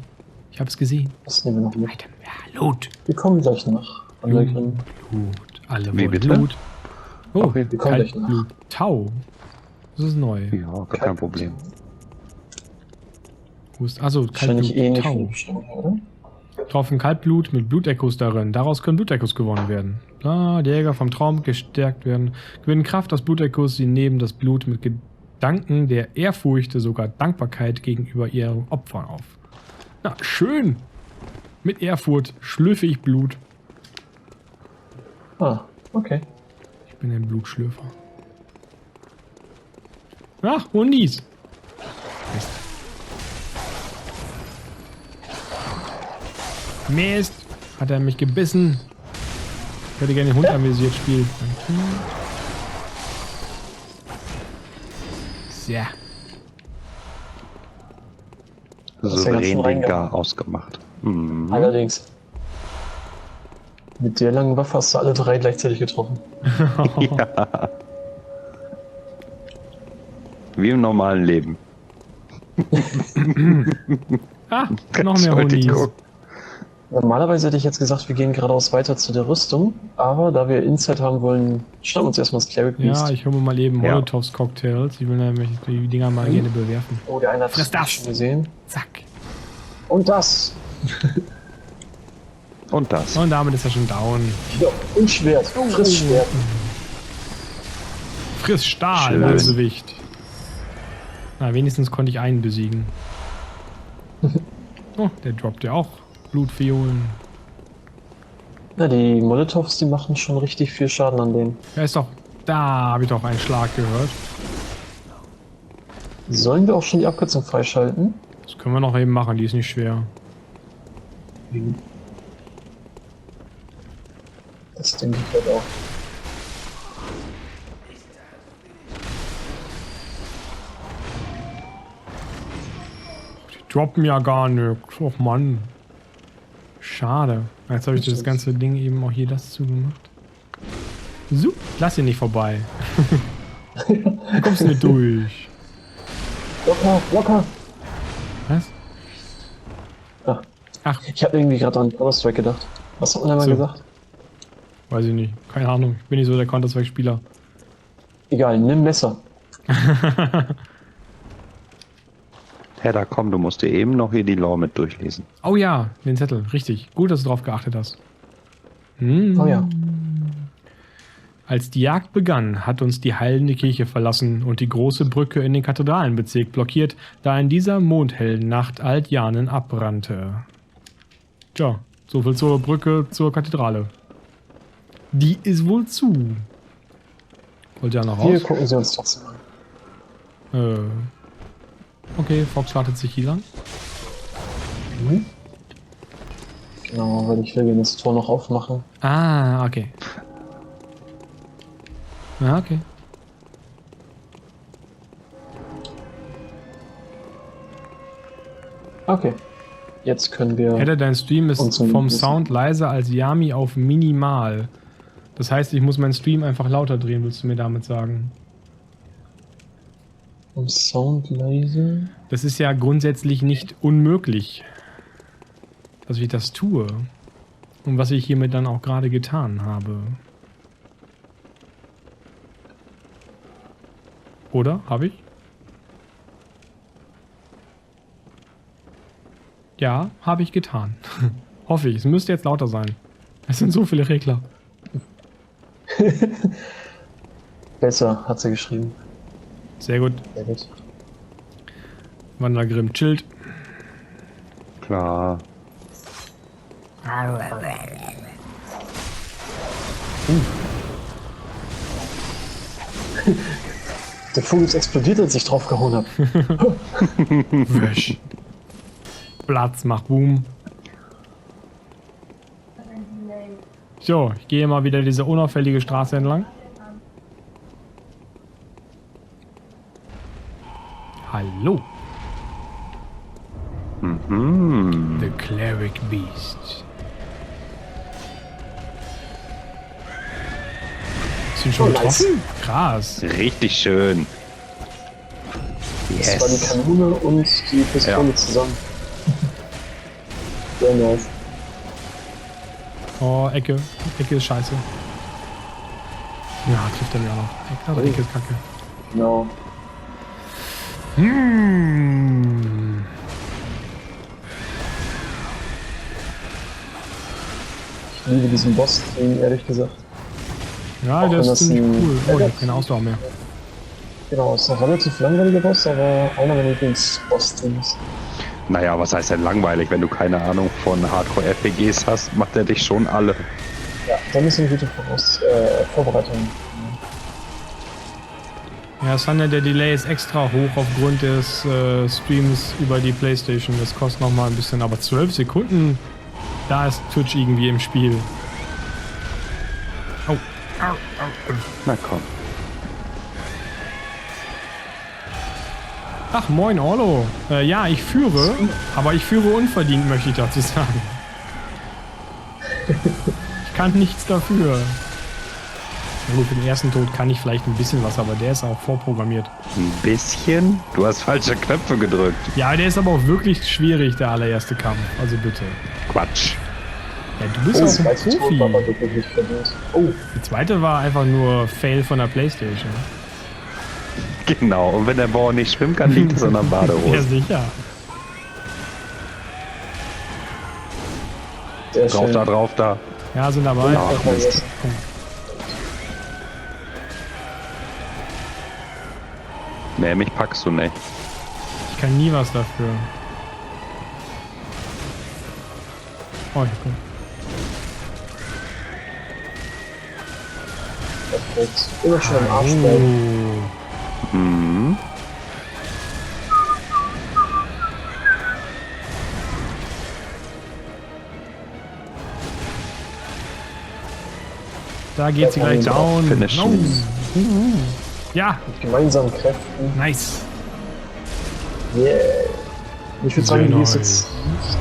Ich habe es gesehen. das nehmen wir noch mit. Item. Ja, Loot. Wir kommen gleich nach. Loot. Alle Wie wollen bitte? Loot. Oh, Okay, wir kommen gleich nach. Kaltblut. Tau. Das ist neu. Ja, gar kein Problem. Also Wahrscheinlich eh nicht Tau. von Bestimmung, oder? Getroffen Kaltblut mit Blutechos darin. Daraus können Blutechos gewonnen werden. Die Jäger vom Traum gestärkt werden. Gewinnen Kraft aus Blutechos. Sie nehmen das Blut mit Gedanken der Ehrfurcht, sogar Dankbarkeit gegenüber ihren Opfern auf. Na, schön. Mit Ehrfurcht schlürfe ich Blut. Ah, okay. Ich bin ein Blutschlürfer. Ach, Hundis. Mist. Mist. Hat er mich gebissen. Ich hätte gerne den Hund anvisiert spielen. Sehr. ist ja ganz Souverän schön den reingegangen. Gar ausgemacht. Mhm. Allerdings. Mit der langen Waffe hast du alle drei gleichzeitig getroffen. Ja. Wie im normalen Leben. Ah, noch mehr Entschuldigung. Hundis. Normalerweise hätte ich jetzt gesagt, wir gehen geradeaus weiter zu der Rüstung, aber da wir Insight haben wollen, schnappen wir uns erstmal das Cleric Beast. Ja, ich hole mir mal eben Ja. Molotovs Cocktails. Ich will nämlich die Dinger mal gerne bewerfen. Oh, der eine hat Friss das! schon gesehen. Zack. Und das! Und das. Und damit ist er schon down. Ja, und Schwert. Friss Schwert. Friss Stahl, Schön. Bösewicht. Na, wenigstens konnte ich einen besiegen. Oh, der droppt ja auch Blutviolen. Na, die Molotovs, die machen schon richtig viel Schaden an denen. Ja, ist doch. Da habe ich doch einen Schlag gehört. Sollen wir auch schon die Abkürzung freischalten? Das können wir noch eben machen, die ist nicht schwer. Das denke ich halt auch. droppen ja gar nichts. Och Mann. Schade. Jetzt habe ich das ganze Ding eben auch hier das zugemacht. So, ich lass ihn nicht vorbei. Du kommst nicht durch. Locker, locker. Was? Ach, Ach, ich habe irgendwie gerade an Counter-Strike gedacht. Was hat man einmal So. gesagt? weiß ich nicht. Keine Ahnung. Ich bin nicht so der Counter-Strike-Spieler. Egal, nimm Messer. Hedda, komm, du musst dir eben noch hier die Lore mit durchlesen. Oh ja, den Zettel. Richtig. Gut, dass du drauf geachtet hast. Hm. Oh ja. Als die Jagd begann, hat uns die heilende Kirche verlassen und die große Brücke in den Kathedralenbezirk blockiert, da in dieser mondhellen Nacht Altjanen abbrannte. Tja, so viel zur Brücke zur Kathedrale. Die ist wohl zu. Wollt ihr ja noch Hier raus? gucken sie uns trotzdem an. Okay, Fox wartet sich hier lang. Genau, weil ich will das Tor noch aufmachen. Ah, okay. Ja, okay. Okay. Jetzt können wir... Hedda, dein Stream ist Und zum vom Wissen. Sound leiser als Yami auf minimal. Das heißt, ich muss meinen Stream einfach lauter drehen, willst du mir damit sagen? Vom Sound leise. Das ist ja grundsätzlich nicht unmöglich, dass ich das tue. Und was ich hiermit dann auch gerade getan habe. Oder? Habe ich? Ja, habe ich getan. Hoffe ich. Es müsste jetzt lauter sein. Es sind so viele Regler. Besser, hat sie geschrieben. Sehr gut. Sehr gut. Wandergrim chillt. Klar. Der Vogel ist explodiert, als ich drauf gehauen habe. Wäsch. Platz macht Boom. So, ich gehe mal wieder diese unauffällige Straße entlang. Hallo. Mhm. The Cleric Beast. Sind schon Oh, nice. getroffen? Krass. Richtig schön. Das war die Kanone und die Pistole Ja. zusammen. Sehr nice. Oh, Ecke. Ecke ist scheiße. Ja, trifft er mir auch noch. Ecke, Ecke ist kacke. Genau. Hm. Ich liebe diesen Boss-Stream, ehrlich gesagt. Ja, Auch der wenn ist das ziemlich ein- cool. Oh, ich hab keine Ausdauer mehr. Genau, ist ein relativ langweiliger Boss, aber einer meiner Lieblings-Boss-Streams. Naja, was heißt denn langweilig? Wenn du keine Ahnung von Hardcore-RPGs hast, macht er dich schon alle. Ja, da müssen gute Vorbereitungen. Ja, Sander, der Delay ist extra hoch aufgrund des Streams über die Playstation. Das kostet nochmal ein bisschen, aber 12 Sekunden, da ist Twitch irgendwie im Spiel. Oh. Na komm. Ach, moin Orlo. Ja, ich führe, aber ich führe unverdient, möchte ich dazu sagen. Ich kann nichts dafür. Na gut, für den ersten Tod kann ich vielleicht ein bisschen was, aber der ist auch vorprogrammiert. Ein bisschen? Du hast falsche Knöpfe gedrückt. Ja, der ist aber auch wirklich schwierig, der allererste Kampf. Also bitte. Quatsch. Ja, du bist Oh, auch ein zweite Tod Profi. war aber wirklich nicht verdient. Oh, Die zweite war einfach nur Fail von der Playstation. Genau. Und wenn der Bauer nicht schwimmen kann, liegt es an der Ja, Badehose. sicher. sehr Drauf schön. da, drauf da. Ja, sind dabei. Ja. Ach, Mist. Nee, mich packst du nicht. Ich kann nie was dafür. Oh, ich komm. Perfekt. Immer schön am Arsch bleiben. Oh. Mhm. Da geht sie gleich down. Finish. No. Ja, Mit gemeinsamen Kräften. nice. Yeah. Ich würde sagen, du gehst jetzt nicht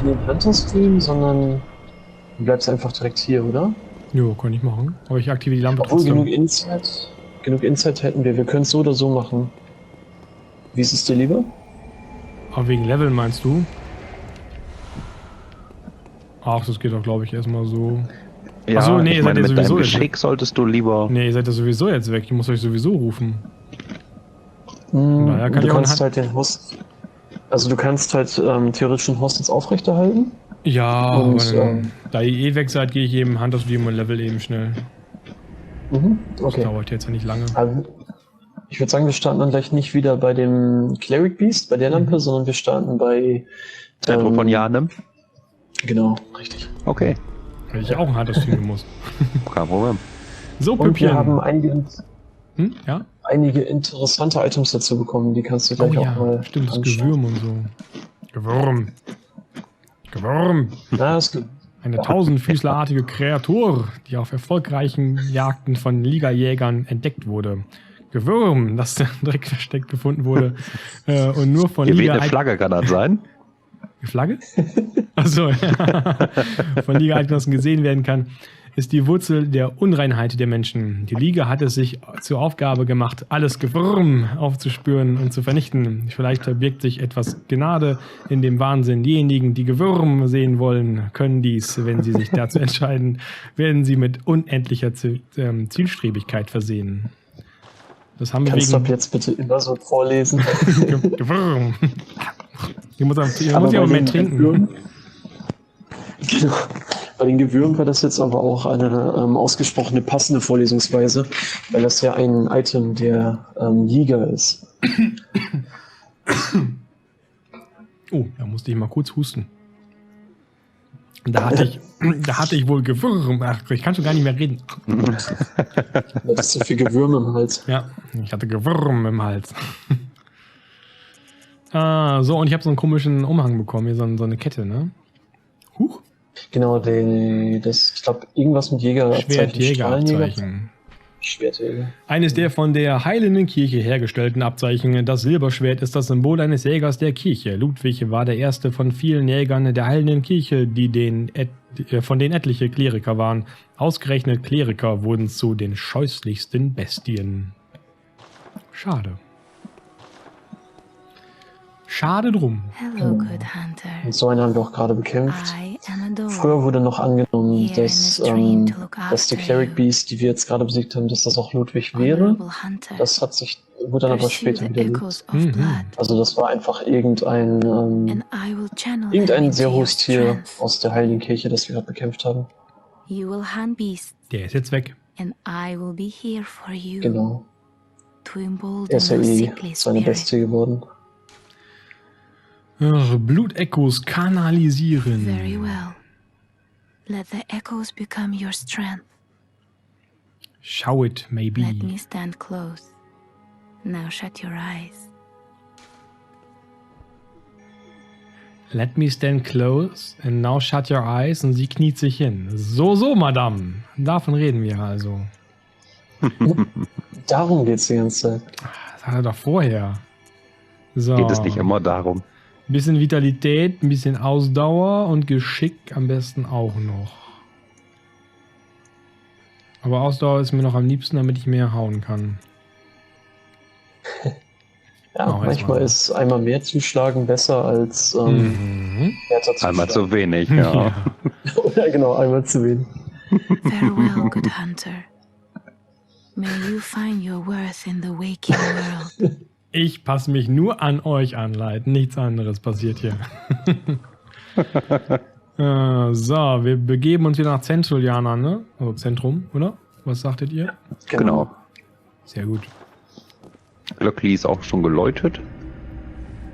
in den Hunter-Stream, sondern du bleibst einfach direkt hier, oder? Jo, kann ich machen. Aber ich aktiviere die Lampe Obwohl, trotzdem. genug Insight hätten wir. Wir können es so oder so machen. Wie ist es dir lieber? Aber wegen Level meinst du? Ach, das geht doch, glaube ich, erstmal so. Ja, Achso, nee, ich ihr meine, seid ja mit deinem sowieso jetzt Geschick solltest du lieber... Nee, ihr seid ja sowieso jetzt weg. Ich muss euch sowieso rufen. Hm, Naja, kann du ich auch kannst halt den Host. Also du kannst halt theoretisch den Host jetzt aufrechterhalten. Ja, Und, aber dann, da ihr eh weg seid, gehe ich eben Hunter-Stream und Level eben schnell. Das Okay. dauert jetzt ja nicht lange. Also, ich würde sagen, wir starten dann gleich nicht wieder bei dem Cleric Beast, bei der Lampe, sondern wir starten bei... Zentrum von Janem? Genau, richtig. Okay, Hätte ich auch ein Hunter-Stream gemusst. kein Problem. So, Und wir haben Püppchen. Ja? einige interessante Items dazu bekommen, die kannst du Oh gleich auch ja, mal stimmt, das anschauen. Gewürm und so. Gewürm. Gewürm. Na, es gibt Eine tausendfüßlerartige Kreatur, die auf erfolgreichen Jagden von Ligajägern entdeckt wurde. Gewürm, das direkt versteckt gefunden wurde und nur von Hier weht Liga... eine Flagge, kann das sein? Flagge? Achso, ja. Von Liga-Eidgenossen gesehen werden kann, ist die Wurzel der Unreinheit der Menschen. Die Liga hat es sich zur Aufgabe gemacht, alles Gewürm aufzuspüren und zu vernichten. Vielleicht verbirgt sich etwas Gnade in dem Wahnsinn. Diejenigen, die Gewürm sehen wollen, können dies, wenn sie sich dazu entscheiden, werden sie mit unendlicher Zielstrebigkeit versehen. Das haben wir Kannst du ab wegen jetzt bitte immer so vorlesen? Gewürm. Ich muss ja Aber im bei Moment den trinken. Gewürmen- Genau. Bei den Gewürmen war das jetzt aber auch eine ausgesprochene passende Vorlesungsweise, weil das ja ein Item der Liga ist. Oh, da musste ich mal kurz husten. Da hatte ich wohl Gewürm. Ach, ich kann schon gar nicht mehr reden. Du hast so viel Gewürme im Hals. Ja, ich hatte Gewürm im Hals. So, und ich habe so einen komischen Umhang bekommen. Hier so eine Kette, ne? Huch. Genau, ich glaube, irgendwas mit Jägerabzeichen. Schwertjägerabzeichen. Schwertjäger. Eines der von der Heilenden Kirche hergestellten Abzeichen. Das Silberschwert ist das Symbol eines Jägers der Kirche. Ludwig war der erste von vielen Jägern der Heilenden Kirche, von denen etliche Kleriker waren. Ausgerechnet Kleriker wurden zu den scheußlichsten Bestien. Schade. Schade drum. Hello, good hunter. Und so einen haben wir auch gerade bekämpft. I am a dog. Früher wurde noch angenommen, Here in dass a dream to look der after Cleric you. Beast, die wir jetzt gerade besiegt haben, dass das auch Ludwig wäre. Honorable hunter. Das wurde dann aber Pursue später the widerlegt. echoes of Mhm. blood, Also das war einfach irgendein and I will channel them irgendein into sehr your hohes Tier strength. aus der Heiligen Kirche, das wir gerade bekämpft haben. You will hunt beasts, Der ist jetzt weg. and I will be here for you Genau. to embolden Er ist ja your eh sickly zu einer spirit. Bestie geworden. Ach, Blutechos kanalisieren. Very well. Let the echoes become your strength. Show it, maybe. Let me stand close. Now shut your eyes. Let me stand close and now shut your eyes. Und sie kniet sich hin. So, Madame. Davon reden wir also. Darum geht's die ganze Zeit. Das hat er doch vorher. So. Geht es nicht immer darum? Ein bisschen Vitalität, ein bisschen Ausdauer und Geschick am besten auch noch. Aber Ausdauer ist mir noch am liebsten, damit ich mehr hauen kann. Ja, Auch jetzt manchmal mal. ist einmal mehr zuschlagen besser als härter zuschlagen. Einmal zu wenig, ja. Ja, genau, einmal zu wenig. Farewell, good hunter. May you find your worth in the waking world. Ich passe mich nur an euch an, Leid. Nichts anderes passiert hier. So, wir begeben uns wieder nach Central, Jana, ne? Also Zentrum, oder? Was sagtet ihr? Genau. Sehr gut. Glöckli ist auch schon geläutet.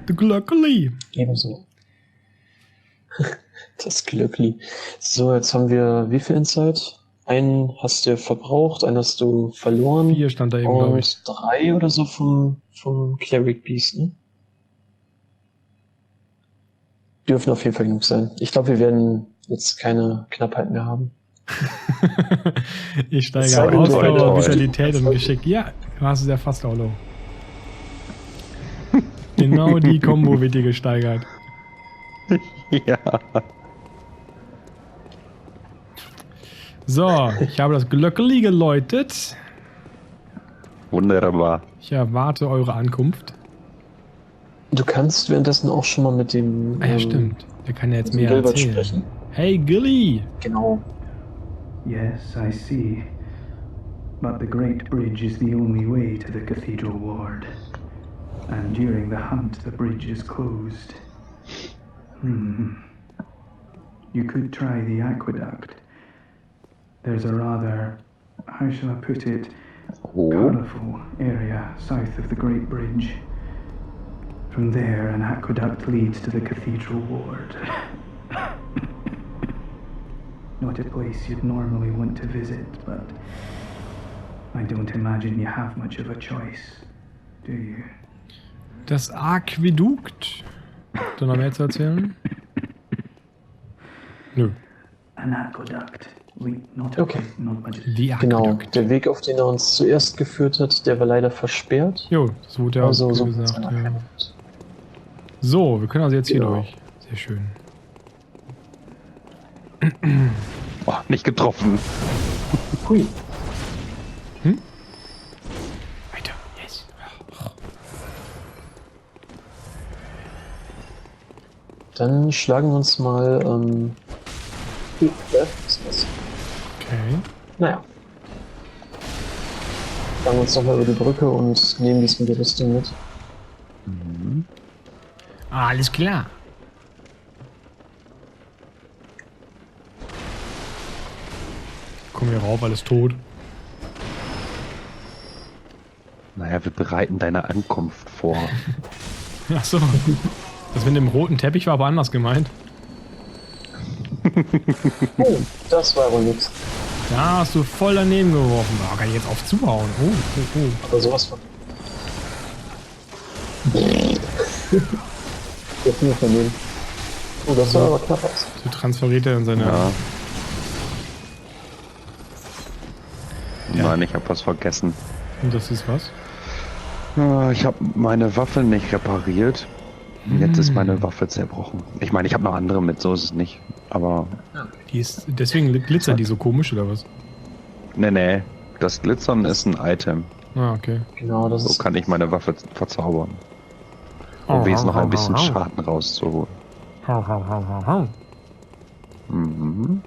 The Glöckli. Ebenso. Das Glöckli. So, jetzt haben wir wie viel Insight? Einen hast du verbraucht, einen hast du verloren. 4 stand da eben, glaube ich. Und 3 oder so vom Cleric Beast, ne? Dürfen auf jeden Fall genug sein. Ich glaube, wir werden jetzt keine Knappheit mehr haben. Ich steige Sorry, auf Ausdauer, Leute. Vitalität und Geschick. Ja, du hast es ja fast auch low. Genau die Kombo wird dir gesteigert. Ja. So, ich habe das Glöckeli geläutet. Wunderbar. Ich erwarte eure Ankunft. Du kannst währenddessen auch schon mal mit dem Ah ja, stimmt. Der kann ja jetzt mit dem mehr Gilbert erzählen. sprechen. Hey, Gilly! Genau. Yes, I see. But the Great Bridge is the only way to the Cathedral Ward. And during the hunt, the bridge is closed. You could try the aqueduct. There's a rather, how shall I put it, Oh. colourful area south of the Great Bridge. From there, an aqueduct leads to the Cathedral Ward. Not a place you'd normally want to visit, but I don't imagine you have much of a choice, do you? Das Aquädukt. Hast du noch mehr zu erzählen? Nö. An aqueduct. Not Okay. not much. Die Genau. Aquädukt. Der Weg, auf den er uns zuerst geführt hat, der war leider versperrt. Jo, das wurde ja Also so gesagt. Ja. anerkannt. So, wir können also jetzt hier Genau. durch. Sehr schön. Oh, nicht getroffen. Hui. Weiter. Yes. Dann schlagen wir uns mal. Was ist das? Okay. Naja. Schlagen wir uns nochmal über die Brücke und nehmen diesmal die Rüstung mit. Alles klar. Komm hier rauf, alles tot. Naja, wir bereiten deine Ankunft vor. Achso. Das mit dem roten Teppich war aber anders gemeint. Oh, das war wohl nix. Da hast du voll daneben geworfen. Da kann ich jetzt auf zuhauen. Oh. Aber sowas von. Jetzt nicht vernehmen. Oh, das sah aber knapp aus. So transferiert er in seine. Ja. Ja. Nein, ich habe was vergessen. Und das ist was? Ich habe meine Waffe nicht repariert. Jetzt ist meine Waffe zerbrochen. Ich meine, ich habe noch andere mit, so ist es nicht. Aber Die ist. Deswegen glitzert die so komisch, oder was? nee. Das Glitzern ist ein Item. Ah, okay. Genau, das So ist. kann ich meine Waffe verzaubern. Um wenigstens noch ein bisschen Schaden rauszuholen. Mhm.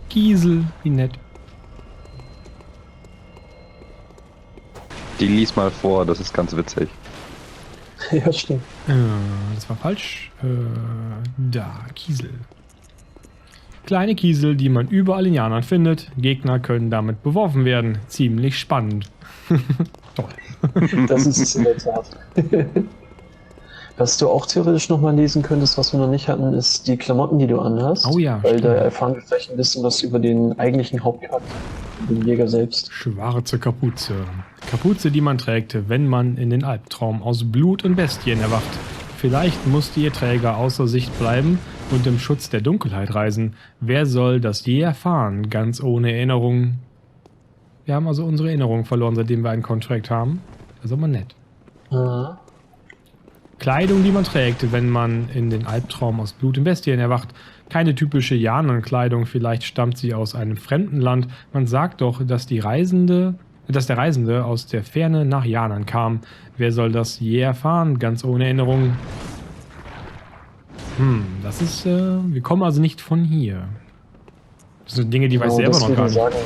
Giesel, wie nett. Die lies mal vor, das ist ganz witzig. Ja, stimmt. Das war falsch. Da, Kiesel. Kleine Kiesel, die man überall in Janan findet. Gegner können damit beworfen werden. Ziemlich spannend. Toll. Das ist es in der Tat. Was du auch theoretisch nochmal lesen könntest, was wir noch nicht hatten, ist die Klamotten, die du anhast. Oh ja, Weil da stimmt. erfahren wir vielleicht ein bisschen was über den eigentlichen Hauptcharakter, den Jäger selbst. Schwarze Kapuze. Kapuze, die man trägt, wenn man in den Albtraum aus Blut und Bestien erwacht. Vielleicht musste ihr Träger außer Sicht bleiben und im Schutz der Dunkelheit reisen. Wer soll das je erfahren, ganz ohne Erinnerung? Wir haben also unsere Erinnerung verloren, seitdem wir einen Contract haben. Das ist aber nett. Ah. Kleidung, die man trägt, wenn man in den Albtraum aus Blut und Bestien erwacht. Keine typische Janan-Kleidung, vielleicht stammt sie aus einem fremden Land. Man sagt doch, dass der Reisende aus der Ferne nach Janan kam. Wer soll das je erfahren, ganz ohne Erinnerung? Das ist, wir kommen also nicht von hier. Das sind Dinge, die weiß selber noch deswegen gar nicht. sagen,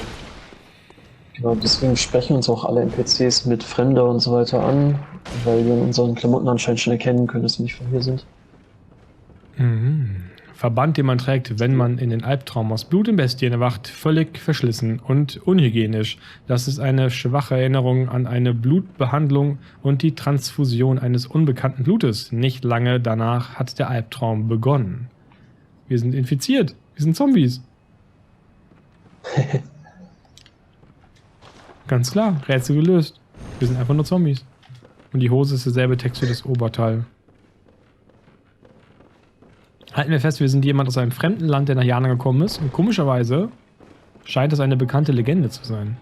genau, deswegen sprechen uns auch alle NPCs mit Fremder und so weiter an, weil wir in unseren Klamotten anscheinend schon erkennen können, dass wir nicht von hier sind. Verband, den man trägt, wenn man in den Albtraum aus Blut und Bestien erwacht, völlig verschlissen und unhygienisch. Das ist eine schwache Erinnerung an eine Blutbehandlung und die Transfusion eines unbekannten Blutes. Nicht lange danach hat der Albtraum begonnen. Wir sind infiziert. Wir sind Zombies. Ganz klar, Rätsel gelöst. Wir sind einfach nur Zombies. Und die Hose ist derselbe Text wie das Oberteil. Halten wir fest, wir sind jemand aus einem fremden Land, der nach Jana gekommen ist. Und komischerweise scheint es eine bekannte Legende zu sein.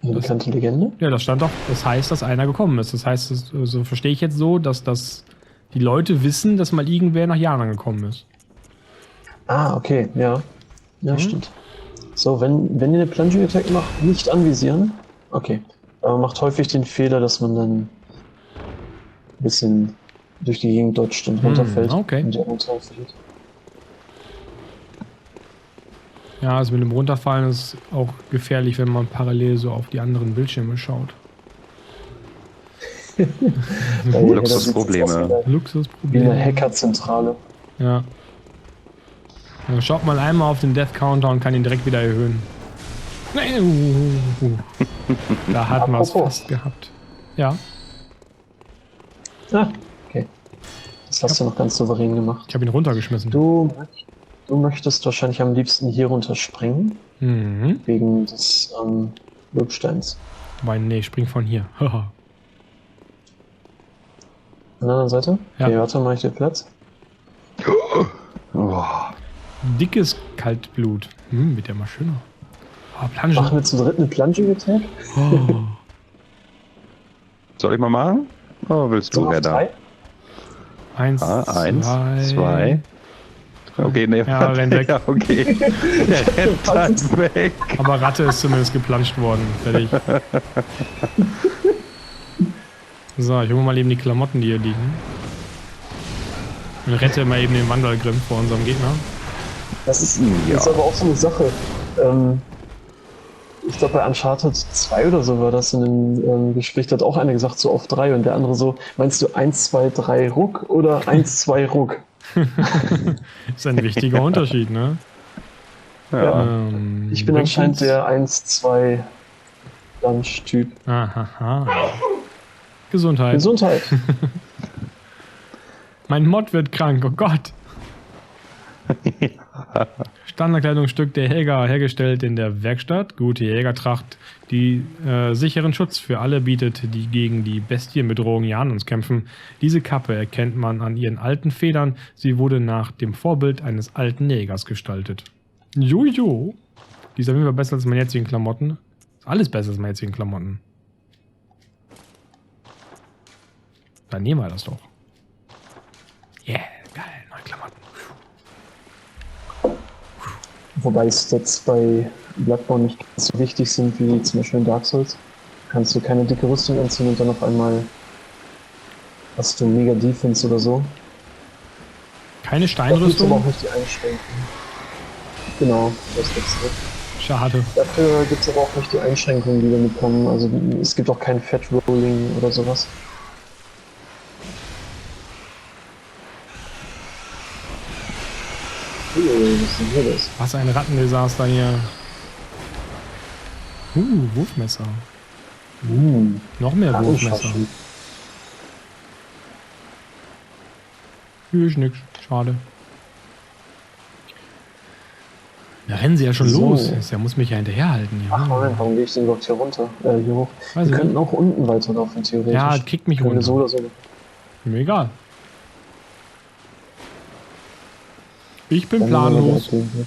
Eine bekannte Legende? Ja, das stand doch. Das heißt, dass einer gekommen ist. Das heißt, so verstehe ich jetzt so, dass die Leute wissen, dass mal irgendwer nach Jahren gekommen ist. Ah, okay, ja. Ja, stimmt. So, wenn ihr eine Plunging Attack macht, nicht anvisieren. Okay. Aber man macht häufig den Fehler, dass man dann ein bisschen durch die Gegend dodgt und runterfällt. Okay. Und die Orientierung verliert. Ja, also mit dem Runterfallen ist auch gefährlich, wenn man parallel so auf die anderen Bildschirme schaut. Luxusprobleme. Wie eine Luxusproblem. Hackerzentrale. Ja. Dann schaut mal einmal auf den Death Counter und kann ihn direkt wieder erhöhen. Nein, Da hat man es Apropos. fast gehabt. Ja, Ah, okay. Das hast du noch ganz souverän gemacht. ich habe ihn runtergeschmissen. Du möchtest wahrscheinlich am liebsten hier runterspringen, Mhm. wegen des Wirksteins. Wobei, nee, spring von hier. Haha. An der anderen Seite? Ja. Okay, warte, mach ich dir Platz. Oh. Dickes Kaltblut. Wird ja mal schöner. Oh, Machen Planschen. wir zu dritt eine Plunging Attack? Oh. Soll ich mal machen? Oh, willst So du, auf wer da? 3? Eins, Eins, zwei. Okay, nee, Ja, renn weg. Ja, okay. Der rennt dann weg. Aber Ratte ist zumindest geplanscht worden. Fertig. So, ich hole mal eben die Klamotten, die hier liegen. Und rette mal eben den Wandelgrimm vor unserem Gegner. Das ist, Ja. das ist aber auch so eine Sache. Ich glaube, bei Uncharted 2 oder so war das in einem Gespräch, da hat auch einer gesagt, so auf 3 und der andere so, meinst du 1, 2, 3 Ruck oder 1, 2 Ruck? Ist ein wichtiger Unterschied, ne? Ja. Ich bin anscheinend der 1, 2 Lunch-Typ. Ahaha. Gesundheit. Gesundheit. Mein Mod wird krank, oh Gott. Standardkleidungsstück der Jäger, hergestellt in der Werkstatt. Gute Jägertracht, die sicheren Schutz für alle bietet, die gegen die Bestienbedrohung Janons kämpfen. Diese Kappe erkennt man an ihren alten Federn. Sie wurde nach dem Vorbild eines alten Jägers gestaltet. Jojo. Die ist auf jeden Fall besser als meine jetzigen Klamotten. Ist alles besser als meine jetzigen Klamotten. Dann nehmen wir das doch. Yeah, geil, neue Klamotten. Wobei Stats bei Bloodborne nicht ganz so wichtig sind wie zum Beispiel in Dark Souls. Kannst du keine dicke Rüstung anziehen und dann auf einmal hast du mega Defense oder so. Keine Da gibt's aber auch Steinrüstung? nicht die Einschränkungen. Genau, das gibt's nicht. Schade. Dafür gibt es aber auch nicht die Einschränkungen, die damit kommen. Also es gibt auch kein Fat Rolling oder sowas. Was ist denn hier das? Was ein Rattendesaster hier. Wurfmesser. Noch mehr Wurfmesser. Rattenscharfen. Hier ist nix. Schade. Da rennen sie ja schon So. los. Der muss mich ja hinterherhalten. Ach Ja, Moment, warum gehe ich denn überhaupt hier runter? Hier hoch. Weiß Wir ich könnten auch unten weiterlaufen, theoretisch. ja kickt mich Können wir runter. so oder so. Mir egal. Ich bin Dann planlos. nehmen wir das hier.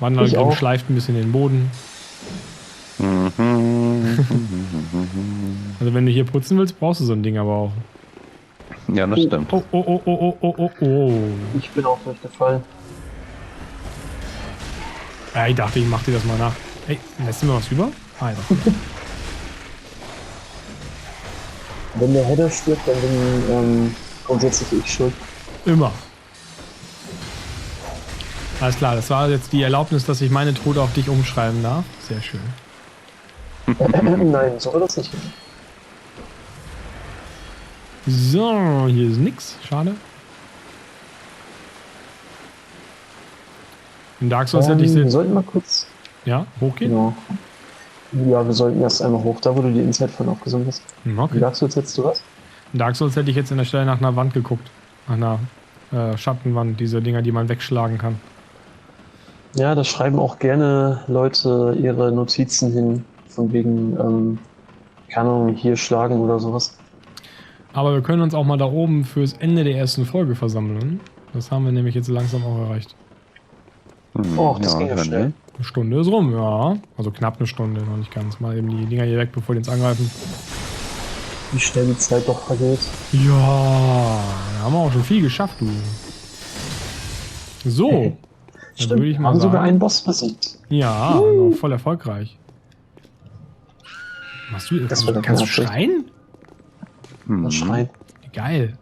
Wandergrimm Ich auch. schleift ein bisschen den Boden. Also wenn du hier putzen willst, brauchst du so ein Ding aber auch. Ja, das stimmt. Oh, oh, oh, oh, oh, oh, oh. Ich bin auch durchgefallen. Ja, ich dachte, ich mach dir das mal nach. Ey, lässt du mir was über? Ah, ja. Wenn der Header stirbt, dann bin grundsätzlich ich schuld. Immer. Alles klar, das war jetzt die Erlaubnis, dass ich meine Tode auf dich umschreiben darf. Sehr schön. Nein, so war das nicht. So, hier ist nix. Schade. In Dark Souls hätte ich wir jetzt... sollten mal kurz. Ja, hochgehen? Genau. Ja, wir sollten erst einmal hoch, da wo du die Insight von aufgesucht hast. Hm, In okay. Dark Souls hättest du was? In Dark Souls hätte ich jetzt in der Stelle nach einer Wand geguckt. Nach einer Schattenwand, diese Dinger, die man wegschlagen kann. Ja, da schreiben auch gerne Leute ihre Notizen hin, von wegen, keine Ahnung, hier schlagen oder sowas. Aber wir können uns auch mal da oben fürs Ende der ersten Folge versammeln. Das haben wir nämlich jetzt langsam auch erreicht. Oh, das ging ja dann, schnell. ne? Eine Stunde ist rum, ja. Also knapp eine Stunde, noch nicht ganz. Mal eben die Dinger hier weg, bevor die uns angreifen. Wie schnell die Zeit doch vergeht. Ja, da haben wir auch schon viel geschafft, du. So. Dann Stimmt, würde ich wir mal haben sogar sagen, einen Boss besiegt. ja, also voll erfolgreich. Machst du Das wird kannst du knapp. schreien? Das schreit. Geil.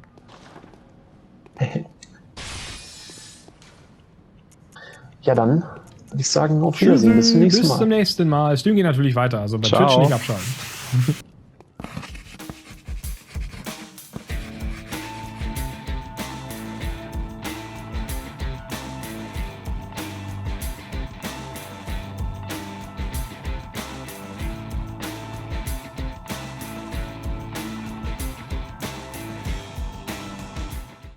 Ja, dann würde ich sagen, auf Wiedersehen. Bis zum nächsten Bis Mal. zum nächsten Mal. Stream geht natürlich weiter, also bei Ciao. Twitch nicht abschalten.